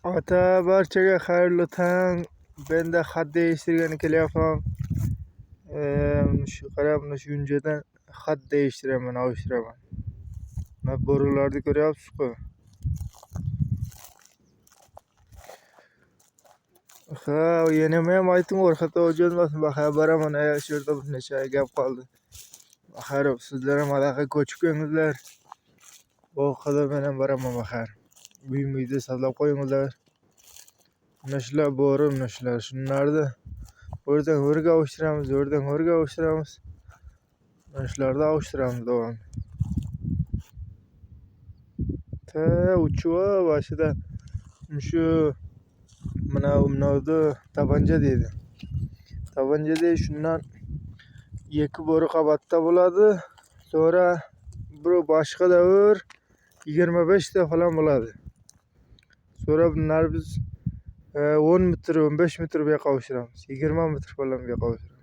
Ata barchaga xayrli tong. Ben de xat değiştirgeni kelyapam. Şu qarab, mana shu unjadan xat değiştiraman, alıştıraman. Mana borularni ko'ryapsiz-ku. Ha, yeneme ham ayting, o'rxata o'jolmasin. Baxaya boraman, shu yerda bir necha gap qoldi. Baxar, sizlar ham anaqa ko'chib kelingizlar. Bu haqida men ham boraman baxar. Uyimizda saqlab qo'yingizlar. Mana shular bo'ri, mana shular. Shunlarni o'rdan o'rga alıştıramiz, o'rdan o'rga alıştıramiz. Mana shularni alıştıramiz davom. Ta uchuv boshida shu mana umnovda tabanca deydi. Tabanca deydi, shundan ikki bo'ri qabatda bo'ladi. Sonra bir boshqa davr 25 ta falan bo'ladi. Sonra bunlar biz 10 metr, 15 metr bu yoqqa alıştıramiz. 20 metr falan bu yoqqa alıştıramiz.